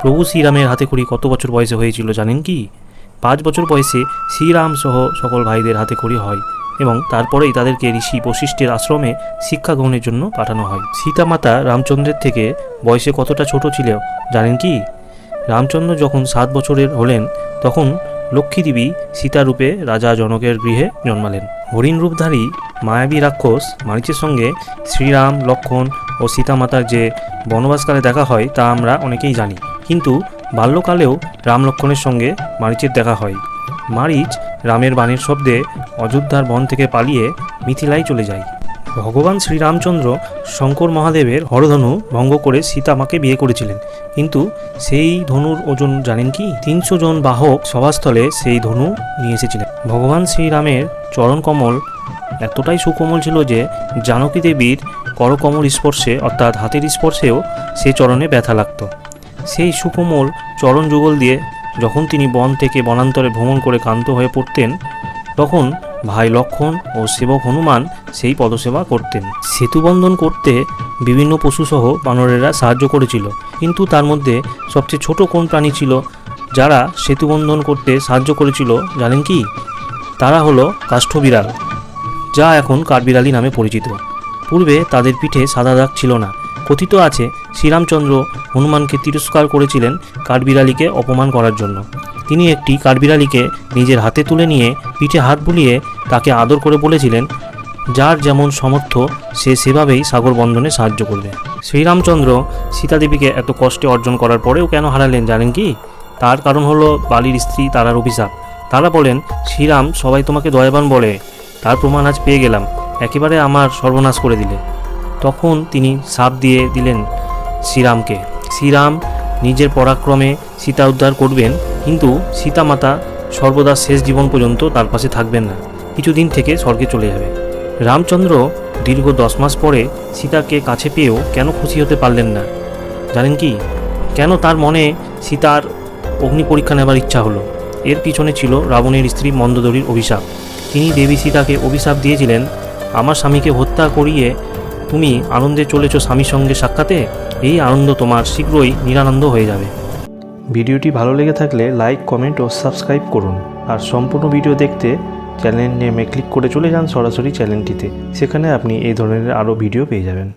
প্রভু শ্রীরামের হাতেখড়ি কত বছর বয়সে হয়েছিল জানেন কি? 5 বছর বয়সে শ্রীরাম সহ সকল ভাইদের হাতেখড়ি হয় এবং তারপরেই তাদেরকে ঋষি বশিষ্ঠের আশ্রমে শিক্ষা গ্রহণের জন্য পাঠানো হয়। সীতা মাতা রামচন্দ্রের থেকে বয়সে কতটা ছোট ছিল জানেন কি? রামচন্দ্র যখন 7 বছরের হলেন তখন লক্ষ্মী দেবী সীতারূপে রাজা জনকের গৃহে জন্মালেন। হরিণ রূপধারী মায়াবী রাক্ষস মারীচের সঙ্গে শ্রীরাম, লক্ষ্মণ ও সীতা মাতার যে বনবাসকালে দেখা হয় তা আমরা অনেকেই জানি, কিন্তু বাল্যকালেও রাম লক্ষ্মণের সঙ্গে মারীচের দেখা হয়। মারীচ রামের বাণীর শব্দে অযোধ্যার বন থেকে পালিয়ে মিথিলায় চলে যায়। ভগবান শ্রীরামচন্দ্র শঙ্কর মহাদেবের হরধনু ভঙ্গ করে সীতামাকে বিয়ে করেছিলেন, কিন্তু সেই ধনুর ওজন জানেন কি? 300 জন বাহক সভাস্থলে সেই ধনু নিয়ে এসেছিলেন। ভগবান শ্রীরামের চরণকমল এতটাই সুকোমল ছিল যে জানকী দেবীর করকমল স্পর্শে অর্থাৎ হাতের স্পর্শেও সে চরণে ব্যথা লাগত। সেই সুকোমল চরণ যুগল দিয়ে যখন তিনি বন থেকে বনান্তরে ভ্রমণ করে ক্লান্ত হয়ে পড়তেন, তখন ভাই লক্ষ্মণ ও সেবক হনুমান সেই পদসেবা করতেন। সেতুবন্ধন করতে বিভিন্ন পশুসহ বানরেরা সাহায্য করেছিল, কিন্তু তার মধ্যে সবচেয়ে ছোট কোন প্রাণী ছিল যারা সেতুবন্ধন করতে সাহায্য করেছিল জানেন কি? তারা হলো কাষ্ঠবিড়াল, যা এখন কাঠবিড়ালি নামে পরিচিত। পূর্বে তাদের পিঠে সাদা দাগ ছিল না। কথিত আছে শ্রীরামচন্দ্র হনুমানকে তিরস্কার করেছিলেন কাঠবিড়ালিকে অপমান করার জন্য। তিনি একটি কাঠবিড়ালিকে নিজের হাতে তুলে নিয়ে পিঠে হাত বুলিয়ে তাকে আদর করে বলেছিলেন, যার যেমন সামর্থ্য সে সেভাবেই সাগর বন্ধনে সাহায্য করবে। শ্রীরামচন্দ্র সীতাদেবীকে এত কষ্টে অর্জন করার পরেও কেন হারালেন জানেন কি? তার কারণ হলো বালির স্ত্রী তারার অভিশাপ। তারা বলেন, শ্রীরাম সবাই তোমাকে দয়াবান বলে, তার প্রমাণ আজ পেয়ে গেলাম, একেবারে আমার সর্বনাশ করে দিলে। তখন তিনি শাপ দিয়ে দিলেন শ্রীরামকে। শ্রীরাম নিজের পরাক্রমে সীতা উদ্ধার করবেন, কিন্তু সীতা মাতা সর্বদা শেষ জীবন পর্যন্ত তার পাশে থাকবেন না, কিছুদিন থেকে স্বর্গে চলে যাবে। রামচন্দ্র দীর্ঘ 10 মাস পরে সীতাকে কাছে পেয়েও কেন খুশি হতে পারলেন না জানেন কি? কেন তার মনে সীতার অগ্নি পরীক্ষা নেবার ইচ্ছা হলো? এর পিছনে ছিল রাবণের স্ত্রী মন্দোদরীর অভিশাপ। তিনি দেবী সীতাকে অভিশাপ দিয়েছিলেন, আমার স্বামীকে হত্যা করিয়ে তুমি আনন্দে চলেছ স্বামীর সঙ্গে সাক্ষাতে, এই আনন্দ তোমার শীঘ্রই নিরানন্দ হয়ে যাবে। ভিডিওটি ভালো লেগে থাকলে লাইক, কমেন্ট ও সাবস্ক্রাইব করুন। আর সম্পূর্ণ ভিডিও দেখতে চ্যানেল নেমে ক্লিক করে চলে যান সরাসরি চ্যানেলটিতে, সেখানে আপনি এই ধরনের আরও ভিডিও পেয়ে যাবেন।